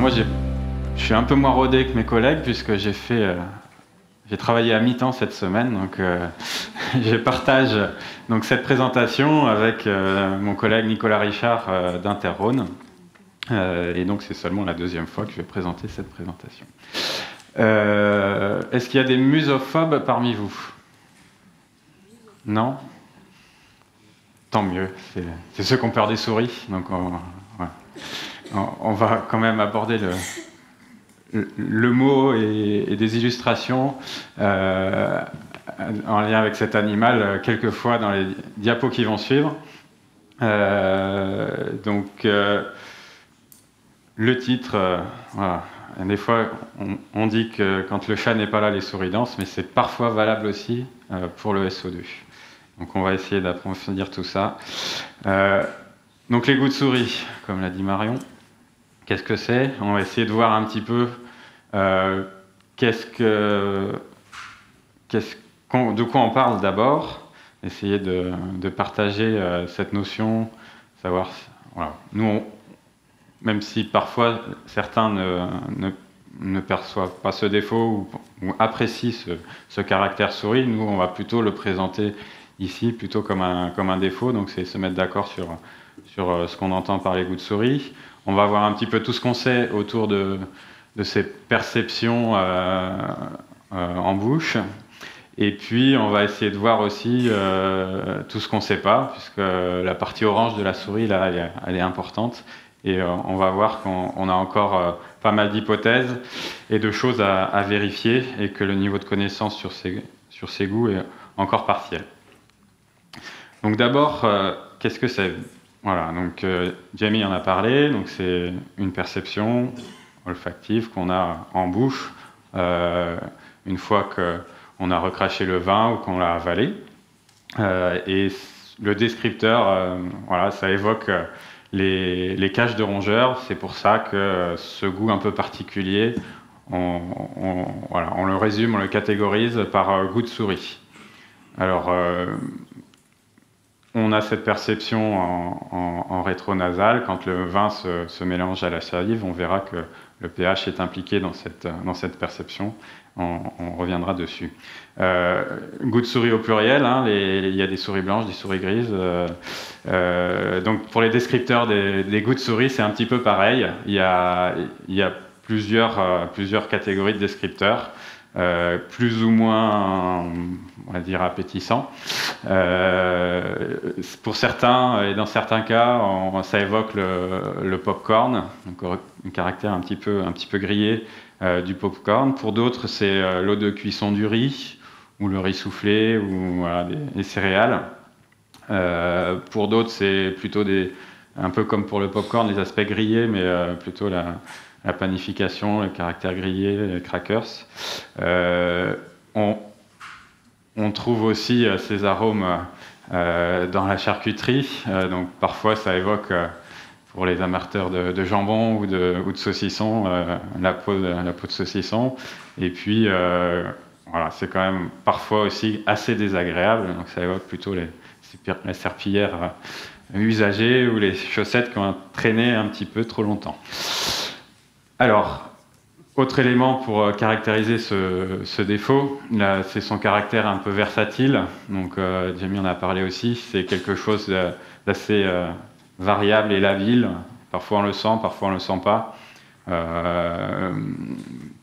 moi, je suis un peu moins rodé que mes collègues puisque j'ai travaillé à mi-temps cette semaine, donc je partage donc cette présentation avec mon collègue Nicolas Richard d'Interrhône. Et donc c'est seulement la deuxième fois que je vais présenter cette présentation. Est-ce qu'il y a des musophobes parmi vous? Non? Tant mieux, c'est ceux qui ont peur des souris, donc on va quand même aborder le mot et des illustrations en lien avec cet animal quelquefois dans les diapos qui vont suivre. Le titre, voilà. Des fois on dit que quand le chat n'est pas là, les souris dansent, mais c'est parfois valable aussi pour le SO2. Donc on va essayer d'approfondir tout ça. Donc les goûts de souris, comme l'a dit Marion, qu'est-ce que c'est? On va essayer de voir un petit peu de quoi on parle d'abord, essayer de partager cette notion, savoir, voilà, nous, même si parfois certains ne perçoivent pas ce défaut ou apprécient ce caractère souris, nous on va plutôt le présenter ici plutôt comme un défaut, donc c'est se mettre d'accord sur ce qu'on entend par les goûts de souris. On va voir un petit peu tout ce qu'on sait autour de ces perceptions en bouche. Et puis, on va essayer de voir aussi tout ce qu'on ne sait pas, puisque la partie orange de la souris, là, elle est importante. Et on va voir qu'on a encore pas mal d'hypothèses et de choses à vérifier, et que le niveau de connaissance sur ces goûts est encore partiel. Donc d'abord, qu'est-ce que c'est? Voilà, donc Jamie en a parlé, donc c'est une perception olfactive qu'on a en bouche une fois qu'on a recraché le vin ou qu'on l'a avalé. Et le descripteur, voilà, ça évoque les cages de rongeurs. C'est pour ça que ce goût un peu particulier, voilà, on le résume, on le catégorise par goût de souris. Alors, on a cette perception en rétronasal. Quand le vin se mélange à la salive, on verra que le pH est impliqué dans cette perception. On reviendra dessus. Goût de souris au pluriel, hein, il y a des souris blanches, des souris grises. Donc pour les descripteurs des goûts de souris, c'est un petit peu pareil. Il y a plusieurs catégories de descripteurs. Plus ou moins, on va dire, appétissant. Pour certains, et dans certains cas, ça évoque le popcorn, donc un caractère un petit peu grillé du popcorn. Pour d'autres, c'est l'eau de cuisson du riz, ou le riz soufflé, ou voilà, les céréales. Pour d'autres, c'est plutôt un peu comme pour le popcorn, les aspects grillés, mais plutôt la panification, le caractère grillé, les crackers. On trouve aussi ces arômes dans la charcuterie. Donc parfois ça évoque, pour les amateurs de jambon ou de saucisson, la peau de saucisson. Et puis voilà, c'est quand même parfois aussi assez désagréable. Donc ça évoque plutôt les serpillères usagées ou les chaussettes qui ont traîné un petit peu trop longtemps. Alors, autre élément pour caractériser ce défaut, c'est son caractère un peu versatile. Donc, Jamie en a parlé aussi, c'est quelque chose d'assez variable et labile. Parfois on le sent, parfois on ne le sent pas.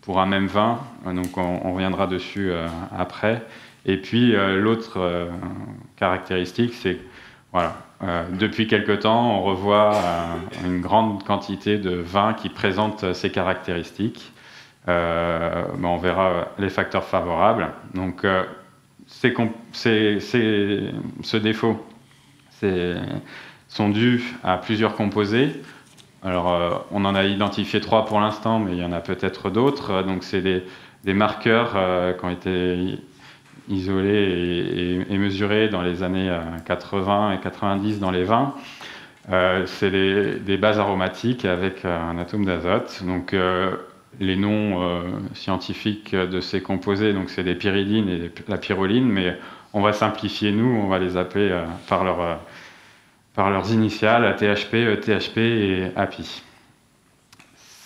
Pour un même vin, donc on reviendra dessus après. Et puis, l'autre caractéristique, c'est voilà. Depuis quelque temps, on revoit une grande quantité de vins qui présentent ces caractéristiques. On verra les facteurs favorables. Donc, ce défaut sont dus à plusieurs composés. Alors, on en a identifié 3 pour l'instant, mais il y en a peut-être d'autres. Donc, c'est des marqueurs qui ont été isolés et mesurés dans les années 80 et 90 dans les vins. C'est des bases aromatiques avec un atome d'azote. Donc les noms scientifiques de ces composés, donc c'est des pyridines et la pyroline, mais on va simplifier, on va les appeler par leurs initiales, THP, THP et API.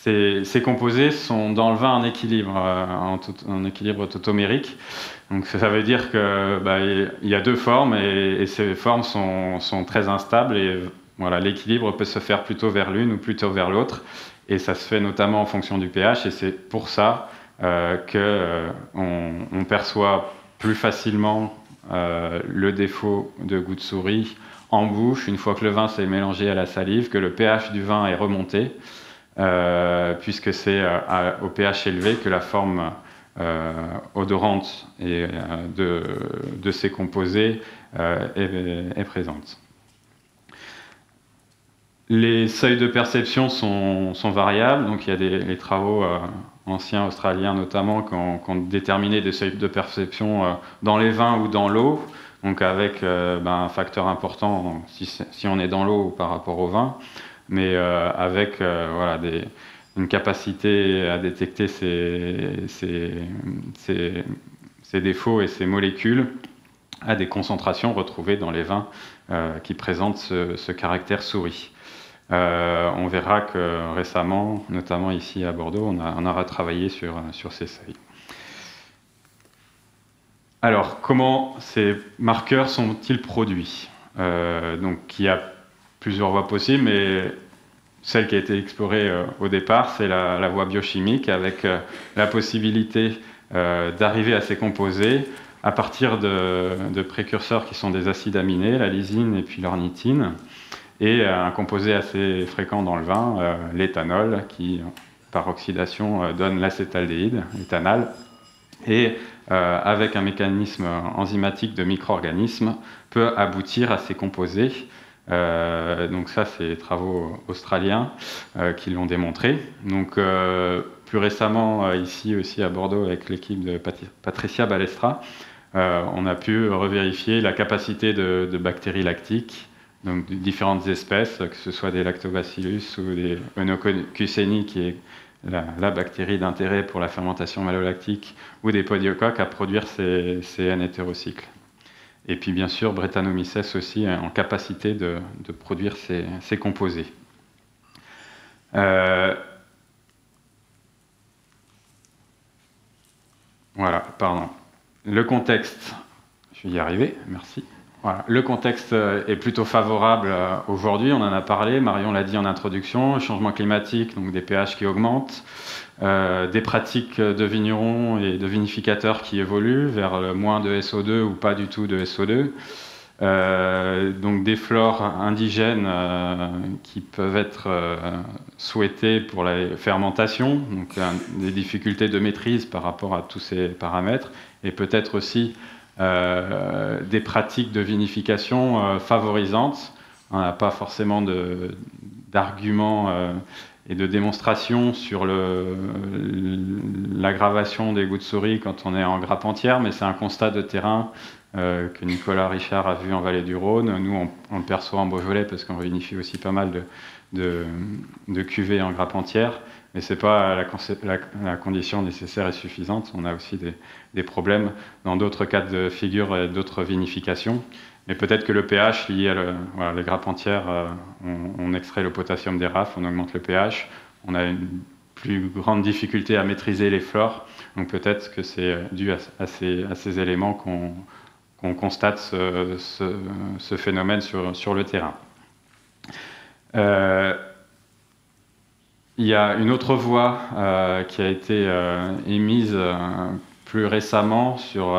ces composés sont dans le vin en équilibre, en équilibre tautomérique. Donc ça veut dire que il y a deux formes et ces formes sont très instables et voilà, l'équilibre peut se faire plutôt vers l'une ou plutôt vers l'autre et ça se fait notamment en fonction du pH et c'est pour ça on perçoit plus facilement le défaut de goût de souris en bouche une fois que le vin s'est mélangé à la salive, que le pH du vin est remonté. Puisque c'est au pH élevé que la forme odorante et, de ces composés est présente. Les seuils de perception sont variables, donc il y a les travaux anciens australiens notamment qui ont déterminé des seuils de perception dans les vins ou dans l'eau, donc avec un facteur important si on est dans l'eau par rapport au vin, mais avec voilà, une capacité à détecter ces défauts et ces molécules à des concentrations retrouvées dans les vins qui présentent ce caractère souris. On verra que récemment, notamment ici à Bordeaux, on a retravaillé sur ces seuils. Alors, comment ces marqueurs sont-ils produits? Donc, il y a plusieurs voies possibles, mais celle qui a été explorée au départ, c'est la voie biochimique, avec la possibilité d'arriver à ces composés à partir de précurseurs qui sont des acides aminés, la lysine et puis l'ornithine, et un composé assez fréquent dans le vin, l'éthanol, qui, par oxydation, donne l'acétaldéhyde, l'éthanal, et avec un mécanisme enzymatique de micro-organismes, peut aboutir à ces composés. Donc ça, c'est les travaux australiens qui l'ont démontré. Donc plus récemment, ici aussi à Bordeaux, avec l'équipe de Patricia Balestra, on a pu revérifier la capacité de bactéries lactiques, donc de différentes espèces, que ce soit des lactobacillus ou des Eunococcuseni, qui est la bactérie d'intérêt pour la fermentation malolactique, ou des podiocoques, à produire ces N-hétérocycles. Et puis bien sûr, Brettanomyces aussi en capacité de produire ces composés. Voilà, pardon. Le contexte, je vais y arriver, merci. Voilà. Le contexte est plutôt favorable aujourd'hui, on en a parlé, Marion l'a dit en introduction, changement climatique, donc des pH qui augmentent, des pratiques de vignerons et de vinificateurs qui évoluent vers le moins de SO2 ou pas du tout de SO2, donc des flores indigènes qui peuvent être souhaitées pour la fermentation, donc des difficultés de maîtrise par rapport à tous ces paramètres, et peut-être aussi des pratiques de vinification favorisantes. On n'a pas forcément d'arguments et de démonstrations sur l'aggravation des goûts de souris quand on est en grappe entière, mais c'est un constat de terrain que Nicolas Richard a vu en Vallée du Rhône. Nous, on le perçoit en Beaujolais parce qu'on vinifie aussi pas mal de cuvées en grappe entière, mais ce n'est pas la condition nécessaire et suffisante. On a aussi des problèmes dans d'autres cas de figure et d'autres vinifications. Mais peut-être que le pH lié à les grappes entières, on extrait le potassium des rafes, on augmente le pH, on a une plus grande difficulté à maîtriser les flores. Donc peut-être que c'est dû à ces éléments qu'on constate ce phénomène sur le terrain. Il y a une autre voie qui a été émise plus récemment sur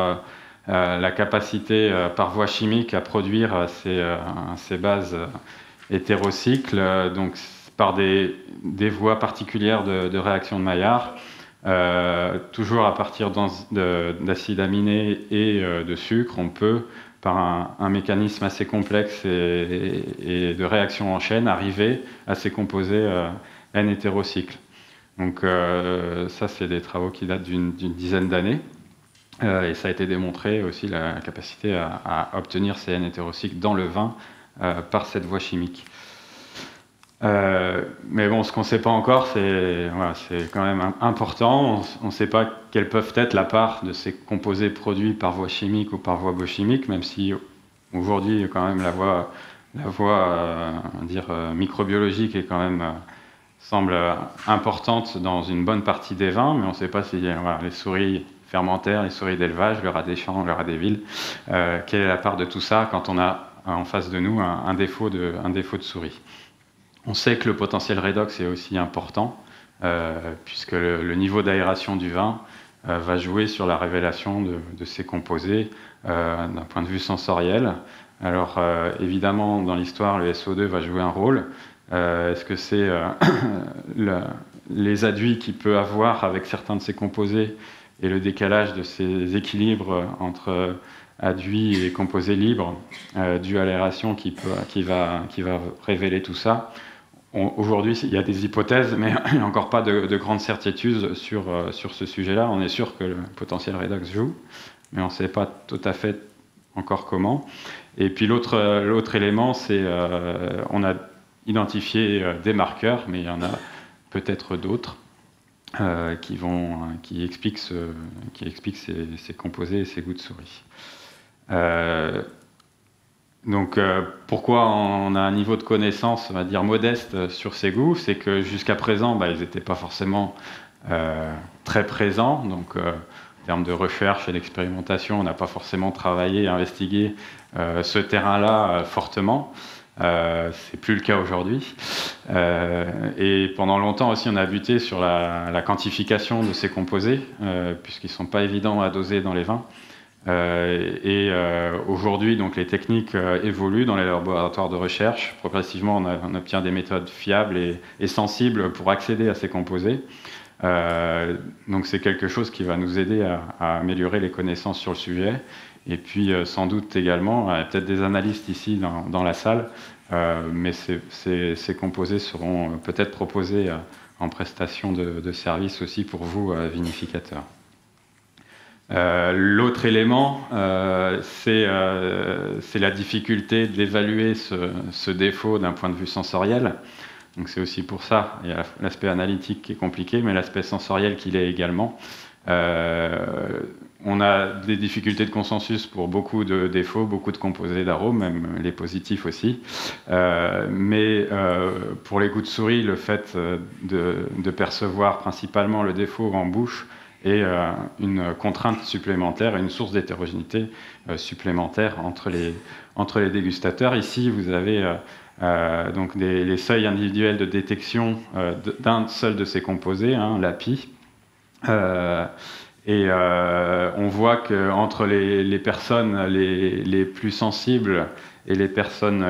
la capacité par voie chimique à produire ces bases hétérocycles, donc par des voies particulières de réaction de Maillard, toujours à partir d'acides aminés et de sucre, on peut, par un mécanisme assez complexe et de réaction en chaîne, arriver à ces composés N-hétérocycles. Donc ça, c'est des travaux qui datent d'une dizaine d'années. Et ça a été démontré aussi, la capacité à obtenir ces N-hétérocycles dans le vin par cette voie chimique. Mais bon, ce qu'on ne sait pas encore, c'est quand même important. On ne sait pas quelles peuvent être la part de ces composés produits par voie chimique ou par voie biochimique, même si aujourd'hui, quand même, la voie microbiologique est quand même semble importante dans une bonne partie des vins, mais on ne sait pas si voilà, les souris fermentaires, les souris d'élevage, le rat des champs, le rat des villes, quelle est la part de tout ça quand on a en face de nous un défaut de souris. On sait que le potentiel redox est aussi important, puisque le niveau d'aération du vin va jouer sur la révélation de ces composés d'un point de vue sensoriel. Alors évidemment, dans l'histoire, le SO2 va jouer un rôle. Est-ce que c'est les adduits qu'il peut avoir avec certains de ces composés et le décalage de ces équilibres entre adduits et composés libres dû à l'aération qui va révéler tout ça? Aujourd'hui, il y a des hypothèses, mais il n'y a encore pas de grandes certitudes sur ce sujet-là. On est sûr que le potentiel redox joue, mais on ne sait pas tout à fait encore comment. Et puis l'autre élément, c'est on a identifié des marqueurs, mais il y en a peut-être d'autres qui expliquent ces composés et ces goûts de souris. Donc pourquoi on a un niveau de connaissance, on va dire, modeste sur ces goûts? C'est que jusqu'à présent, ils n'étaient pas forcément très présents. Donc en termes de recherche et d'expérimentation, on n'a pas forcément travaillé et investigué ce terrain-là fortement. C'est plus le cas aujourd'hui. Et pendant longtemps aussi, on a buté sur la quantification de ces composés, puisqu'ils ne sont pas évidents à doser dans les vins. Aujourd'hui, donc, les techniques évoluent dans les laboratoires de recherche. Progressivement, on obtient des méthodes fiables et sensibles pour accéder à ces composés. Donc c'est quelque chose qui va nous aider à améliorer les connaissances sur le sujet. Et puis sans doute également, il y a peut-être des analystes ici dans la salle, mais ces composés seront peut-être proposés en prestation de service aussi pour vous, vinificateurs. L'autre élément, c'est la difficulté d'évaluer ce défaut d'un point de vue sensoriel. Donc c'est aussi pour ça, il y a l'aspect analytique qui est compliqué, mais l'aspect sensoriel qui l'est également. On a des difficultés de consensus pour beaucoup de défauts, beaucoup de composés d'arômes, même les positifs aussi. Mais pour les goûts de souris, le fait de percevoir principalement le défaut en bouche est une contrainte supplémentaire, une source d'hétérogénéité supplémentaire entre les dégustateurs. Ici, vous avez donc les seuils individuels de détection d'un seul de ces composés, l'API. On voit qu'entre les personnes les plus sensibles et les personnes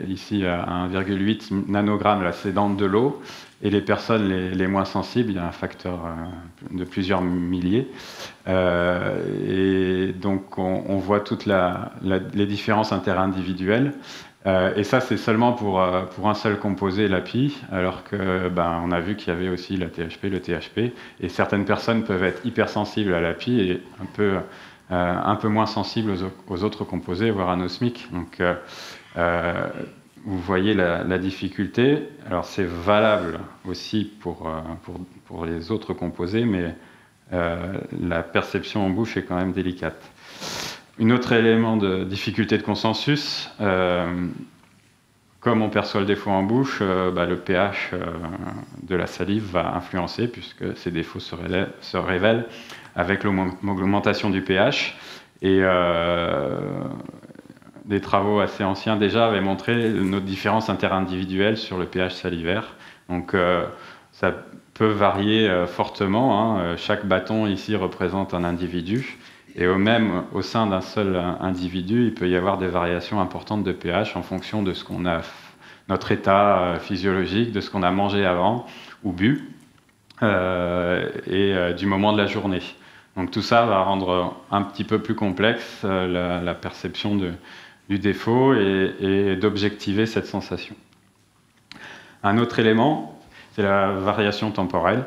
ici à 1,8 nanogramme, là c'est dans de l'eau, et les personnes les moins sensibles, il y a un facteur de plusieurs milliers. Et donc on voit toutes les différences interindividuelles. Et ça, c'est seulement pour un seul composé, l'API, alors que on a vu qu'il y avait aussi la THP, le THP, et certaines personnes peuvent être hypersensibles à l'API et un peu moins sensibles aux autres composés, voire anosmiques. Donc, vous voyez la difficulté. Alors, c'est valable aussi pour les autres composés, mais la perception en bouche est quand même délicate. Un autre élément de difficulté de consensus, comme on perçoit le défaut en bouche, le pH de la salive va influencer puisque ces défauts se révèlent avec l'augmentation du pH. Et des travaux assez anciens déjà avaient montré nos différences interindividuelles sur le pH salivaire. Donc ça peut varier fortement. Chaque bâton ici représente un individu. Et même au sein d'un seul individu, il peut y avoir des variations importantes de pH en fonction de ce qu'on a, notre état physiologique, de ce qu'on a mangé avant ou bu, et du moment de la journée. Donc tout ça va rendre un petit peu plus complexe la perception du défaut et d'objectiver cette sensation. Un autre élément, c'est la variation temporelle.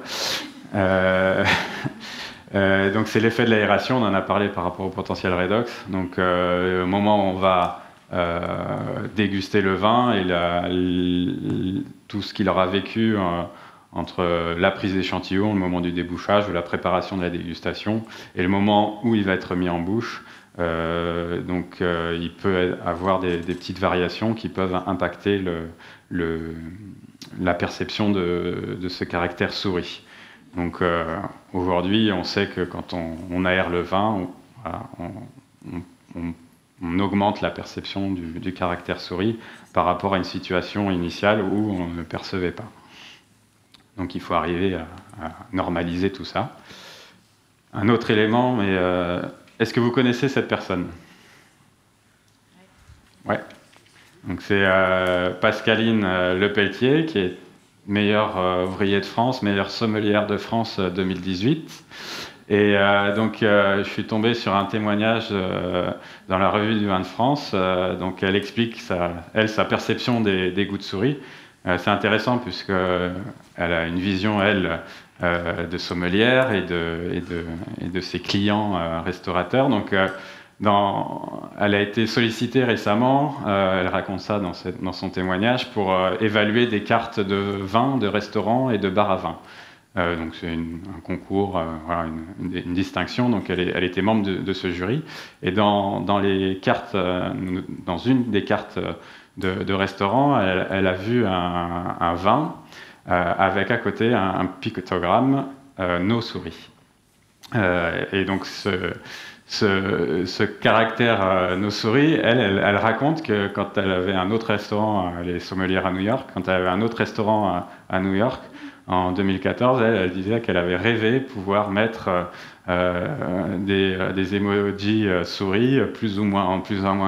Donc c'est l'effet de l'aération, on en a parlé par rapport au potentiel redox. Donc au moment où on va déguster le vin et tout ce qu'il aura vécu entre la prise d'échantillon, le moment du débouchage ou la préparation de la dégustation et le moment où il va être mis en bouche, il peut avoir des petites variations qui peuvent impacter la perception de ce caractère souris. Donc aujourd'hui, on sait que quand on aère le vin, on augmente la perception du caractère souris par rapport à une situation initiale où on ne percevait pas. Donc il faut arriver à normaliser tout ça. Un autre élément, mais est-ce que vous connaissez cette personne? Ouais. Donc c'est Pascaline Lepelletier, qui est meilleur ouvrier de France, meilleure sommelière de France 2018. Et donc je suis tombé sur un témoignage dans la revue du vin de France. Donc elle explique sa perception des goûts de souris. C'est intéressant puisqu'elle a une vision, elle, de sommelière et de ses clients restaurateurs. Donc elle a été sollicitée récemment, elle raconte ça dans son témoignage, pour évaluer des cartes de vin, de restaurants et de bar à vin. Donc c'est un concours, voilà, une distinction. Donc elle était membre de ce jury. Et dans les cartes, dans une des cartes de restaurant, elle a vu un vin avec à côté un pictogramme No souris. Et donc ce caractère No souris, elle raconte que quand elle avait un autre restaurant, elle est sommelière à New York, quand elle avait un autre restaurant à New York, en 2014, elle disait qu'elle avait rêvé pouvoir mettre des emojis souris en plus ou moins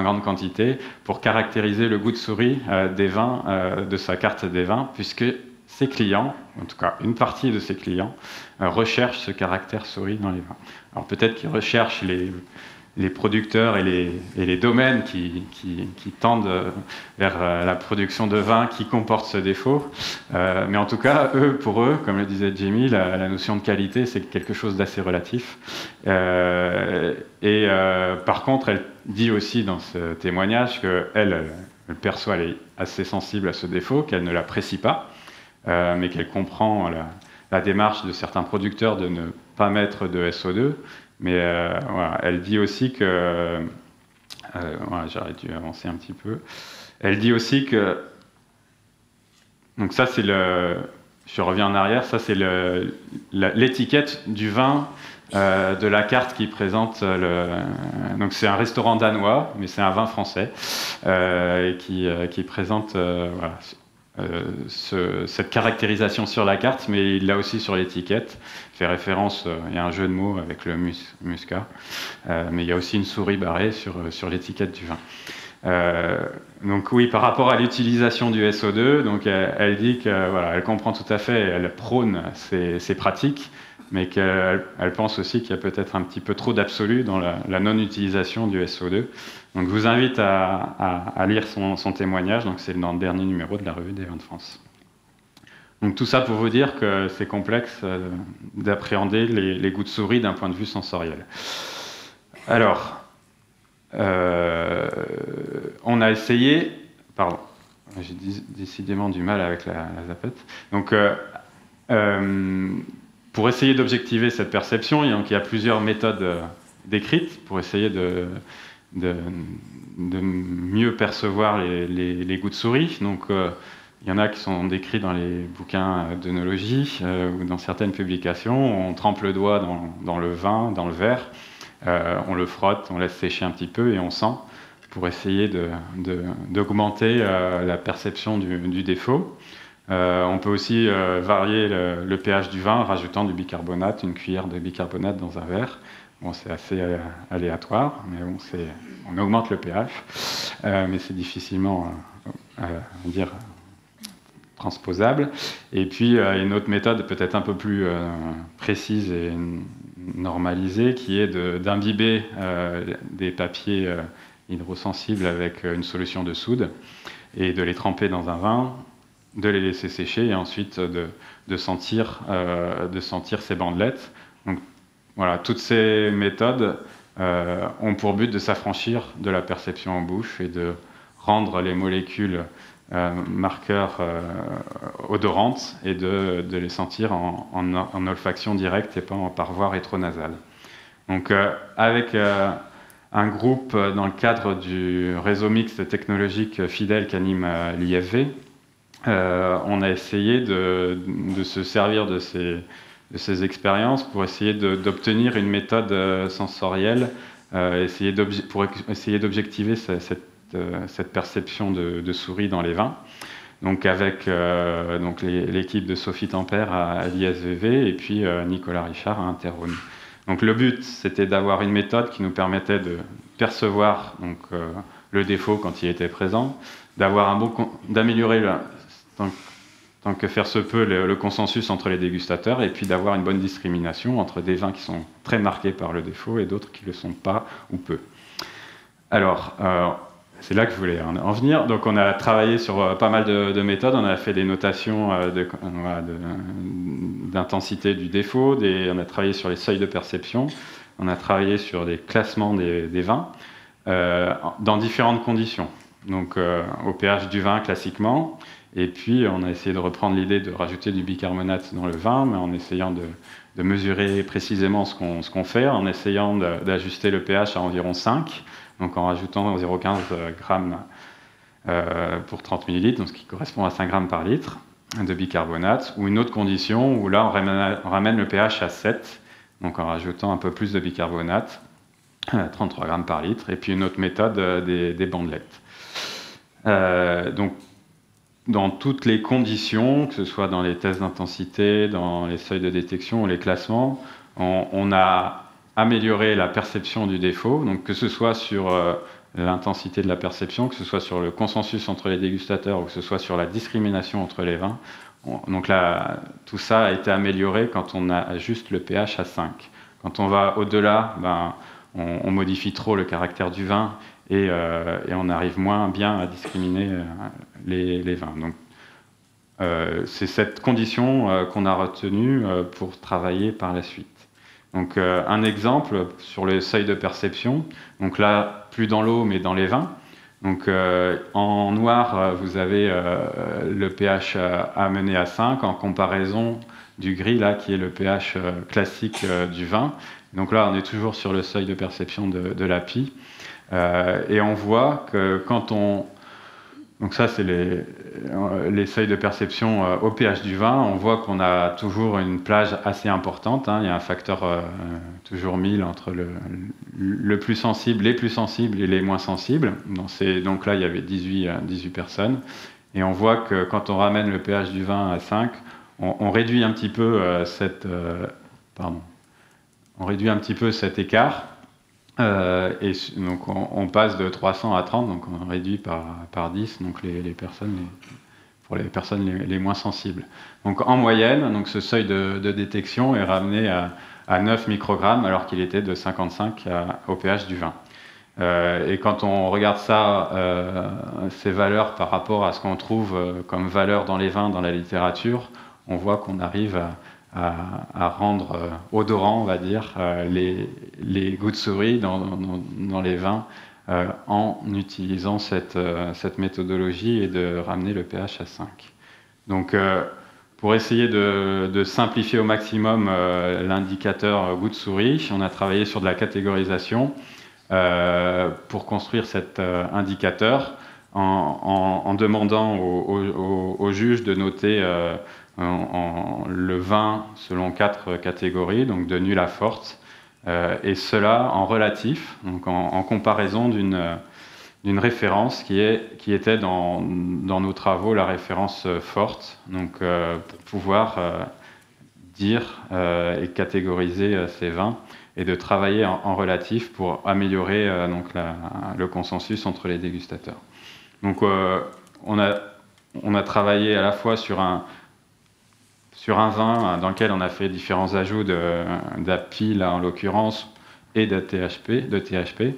grande quantité pour caractériser le goût de souris des vins, de sa carte des vins, puisque ses clients, en tout cas une partie de ses clients, recherchent ce caractère souris dans les vins. Alors peut-être qu'ils recherchent les producteurs et les domaines qui tendent vers la production de vin qui comporte ce défaut. Mais en tout cas, pour eux, comme le disait Jamie, la notion de qualité, c'est quelque chose d'assez relatif. Par contre, elle dit aussi dans ce témoignage qu'elle perçoit, elle est assez sensible à ce défaut, qu'elle ne l'apprécie pas, mais qu'elle comprend la démarche de certains producteurs de ne pas mettre de SO2. Mais voilà, elle dit aussi que... voilà, j'aurais dû avancer un petit peu. Elle dit aussi que... Donc ça, c'est le... Je reviens en arrière. Ça, c'est l'étiquette du vin de la carte qui présente le... Donc c'est un restaurant danois, mais c'est un vin français qui présente... voilà, cette caractérisation sur la carte, mais il l'a aussi sur l'étiquette. Il fait référence, il y a un jeu de mots avec le muscat, mais il y a aussi une souris barrée sur l'étiquette du vin. Donc oui, par rapport à l'utilisation du SO2, donc elle dit que voilà, elle comprend tout à fait, elle prône ces pratiques, mais qu'elle pense aussi qu'il y a peut-être un petit peu trop d'absolu dans la non-utilisation du SO2. Donc je vous invite à lire son témoignage, donc c'est dans le dernier numéro de la revue des vins de France. Donc tout ça pour vous dire que c'est complexe d'appréhender les goûts de souris d'un point de vue sensoriel. Alors, on a essayé... Pardon, j'ai décidément du mal avec la zapette. Donc, pour essayer d'objectiver cette perception, il y a plusieurs méthodes décrites pour essayer de mieux percevoir les goûts de souris. Donc, il y en a qui sont décrits dans les bouquins d'œnologie ou dans certaines publications. On trempe le doigt dans le vin, dans le verre, on le frotte, on laisse sécher un petit peu et on sent pour essayer d'augmenter la perception du défaut. On peut aussi varier le pH du vin en rajoutant du bicarbonate, une cuillère de bicarbonate dans un verre. Bon, c'est assez aléatoire, mais bon, on augmente le pH, mais c'est difficilement dire transposable. Et puis, il y a une autre méthode peut-être un peu plus précise et normalisée, qui est d'imbiber des papiers hydrosensibles avec une solution de soude et de les tremper dans un vin, de les laisser sécher et ensuite de sentir ces bandelettes. Donc, voilà, toutes ces méthodes ont pour but de s'affranchir de la perception en bouche et de rendre les molécules marqueurs odorantes et de les sentir en olfaction directe et pas par voie rétronasale. Donc avec un groupe dans le cadre du réseau mixte technologique FIDEL qu'anime l'IFV, on a essayé de se servir de ces expériences pour essayer d'obtenir une méthode sensorielle, pour essayer d'objectiver cette perception de souris dans les vins. Donc avec l'équipe de Sophie Tempère à l'ISVV et puis Nicolas Richard à Interrhône. Donc le but, c'était d'avoir une méthode qui nous permettait de percevoir le défaut quand il était présent, d'améliorer tant que faire se peut le consensus entre les dégustateurs et puis d'avoir une bonne discrimination entre des vins qui sont très marqués par le défaut et d'autres qui ne le sont pas ou peu. Alors, c'est là que je voulais en venir. Donc on a travaillé sur pas mal de méthodes, on a fait des notations d'intensité du défaut, on a travaillé sur les seuils de perception, on a travaillé sur des classements des vins dans différentes conditions. Donc au pH du vin classiquement, et puis on a essayé de reprendre l'idée de rajouter du bicarbonate dans le vin, mais en essayant de mesurer précisément ce qu'on fait, en essayant d'ajuster le pH à environ 5, donc en rajoutant 0,15 grammes pour 30 millilitres, donc ce qui correspond à 5 grammes par litre de bicarbonate, ou une autre condition où là on ramène le pH à 7, donc en rajoutant un peu plus de bicarbonate, 33 grammes par litre, et puis une autre méthode des bandelettes. Donc dans toutes les conditions, que ce soit dans les tests d'intensité, dans les seuils de détection ou les classements, on a amélioré la perception du défaut, donc que ce soit sur l'intensité de la perception, que ce soit sur le consensus entre les dégustateurs ou que ce soit sur la discrimination entre les vins. Donc là, tout ça a été amélioré quand on a juste le pH à 5. Quand on va au-delà, on modifie trop le caractère du vin et on arrive moins bien à discriminer les vins. Donc, c'est cette condition qu'on a retenue pour travailler par la suite. Donc un exemple sur le seuil de perception, donc là plus dans l'eau mais dans les vins. Donc en noir vous avez le pH amené à 5 en comparaison du gris là qui est le pH classique du vin. Donc là on est toujours sur le seuil de perception de l'API et on voit que quand on... Donc ça, c'est les seuils de perception au pH du vin. On voit qu'on a toujours une plage assez importante. Il y a un facteur toujours 1000 entre le plus sensible, les plus sensibles et les moins sensibles. Donc là, il y avait 18 personnes. Et on voit que quand on ramène le pH du vin à 5, on réduit un petit peu on réduit un petit peu cet écart. Et donc on passe de 300 à 30, donc on réduit par 10 donc pour les personnes les moins sensibles. Donc en moyenne, donc ce seuil de détection est ramené à 9 microgrammes alors qu'il était de 55 au pH du vin. Et quand on regarde ça, ces valeurs par rapport à ce qu'on trouve comme valeur dans les vins, dans la littérature, on voit qu'on arrive à rendre odorant, on va dire, les goûts de souris dans les vins en utilisant cette méthodologie et de ramener le pH à 5. Donc, pour essayer de simplifier au maximum l'indicateur goût de souris, on a travaillé sur de la catégorisation pour construire cet indicateur en demandant aux juges de noter le vin selon 4 catégories, donc de nul à forte, et cela en relatif, donc en comparaison d'une référence qui était dans nos travaux la référence forte, donc pour pouvoir dire et catégoriser ces vins et de travailler en relatif pour améliorer le consensus entre les dégustateurs. Donc on a travaillé à la fois sur un vin dans lequel on a fait différents ajouts d'API, là en l'occurrence, et de THP.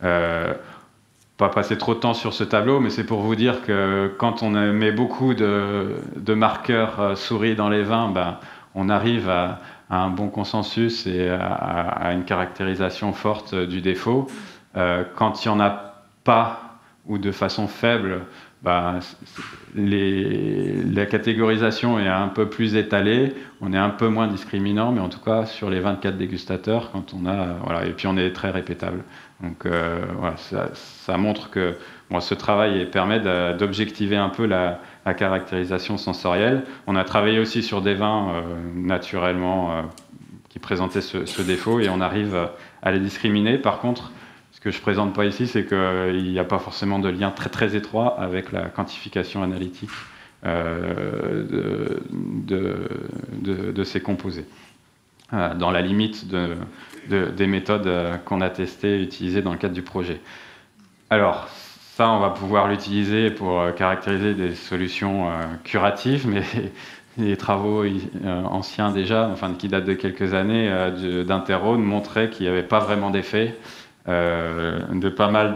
Pas passer trop de temps sur ce tableau, mais c'est pour vous dire que quand on met beaucoup de marqueurs souris dans les vins, on arrive à un bon consensus et à une caractérisation forte du défaut. Quand il n'y en a pas, ou de façon faible, la catégorisation est un peu plus étalée, on est un peu moins discriminant, mais en tout cas sur les 24 dégustateurs, quand on a, voilà, et puis on est très répétable. Donc voilà, ça montre que ce travail permet d'objectiver un peu la caractérisation sensorielle. On a travaillé aussi sur des vins naturellement qui présentaient ce défaut, et on arrive à les discriminer. Par contre, ce que je ne présente pas ici, c'est qu'il n'y a pas forcément de lien très très étroit avec la quantification analytique de ces composés, dans la limite des méthodes qu'on a testées et utilisées dans le cadre du projet. Alors, ça, on va pouvoir l'utiliser pour caractériser des solutions curatives, mais les travaux anciens déjà, enfin qui datent de quelques années, d'Interro montraient qu'il n'y avait pas vraiment d'effet. De pas mal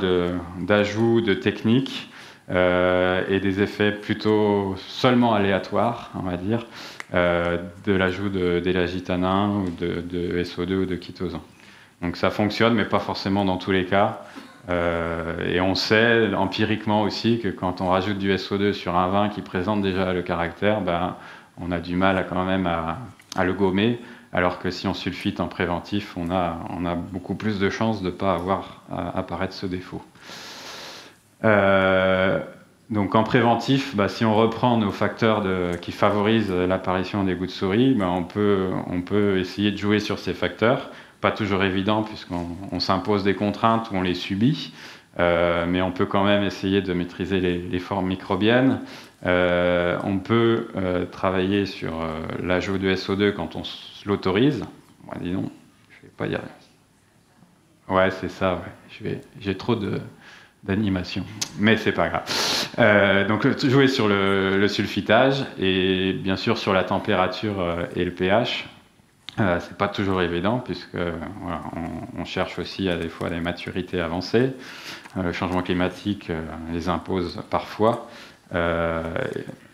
d'ajouts de techniques et des effets plutôt seulement aléatoires, on va dire, de l'ajout d'élagitanin ou de SO2 ou de chitosan. Donc ça fonctionne, mais pas forcément dans tous les cas. Et on sait empiriquement aussi que quand on rajoute du SO2 sur un vin qui présente déjà le caractère, on a du mal quand même à le gommer. Alors que si on sulfite en préventif, on a beaucoup plus de chances de ne pas avoir à apparaître ce défaut. Donc en préventif, si on reprend nos facteurs qui favorisent l'apparition des goûts de souris, on peut essayer de jouer sur ces facteurs. Pas toujours évident puisqu'on s'impose des contraintes ou on les subit, mais on peut quand même essayer de maîtriser les formes microbiennes. On peut travailler sur l'ajout de SO2 quand on l'autorise. Dis donc, je vais pas y arriver. Ouais, c'est ça. Ouais. J'ai trop d'animation, mais c'est pas grave. Donc jouer sur le sulfitage et bien sûr sur la température et le pH. C'est pas toujours évident puisque voilà, on cherche aussi à des fois des maturités avancées. Le changement climatique les impose parfois.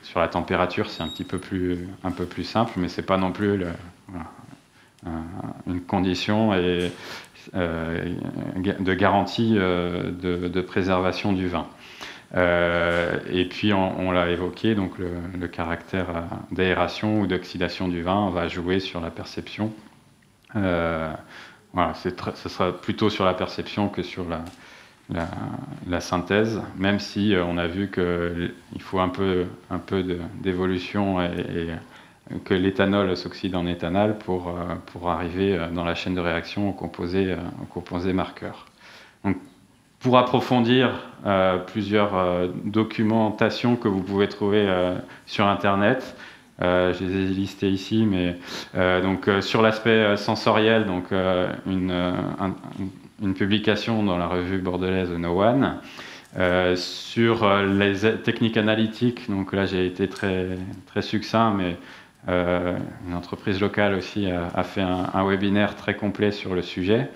Sur la température, c'est un peu plus simple, mais c'est pas non plus une condition de garantie de préservation du vin. Et puis on l'a évoqué, donc le caractère d'aération ou d'oxydation du vin va jouer sur la perception. Voilà, ce sera plutôt sur la perception que sur la synthèse, même si on a vu qu'il faut un peu d'évolution et que l'éthanol s'oxyde en éthanol pour arriver dans la chaîne de réaction au composé marqueur. Donc, pour approfondir plusieurs documentations que vous pouvez trouver sur Internet, je les ai listées ici, mais donc sur l'aspect sensoriel, donc une publication dans la revue bordelaise No One. Sur les techniques analytiques, donc là j'ai été très, très succinct, mais une entreprise locale aussi a fait un webinaire très complet sur le sujet.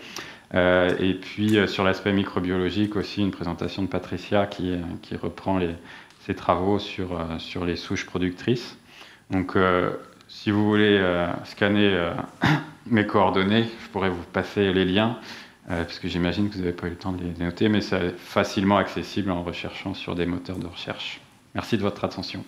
Et puis sur l'aspect microbiologique aussi, une présentation de Patricia qui reprend ses travaux sur les souches productrices. Donc si vous voulez scanner mes coordonnées, je pourrais vous passer les liens, parce que j'imagine que vous n'avez pas eu le temps de les noter, mais c'est facilement accessible en recherchant sur des moteurs de recherche. Merci de votre attention.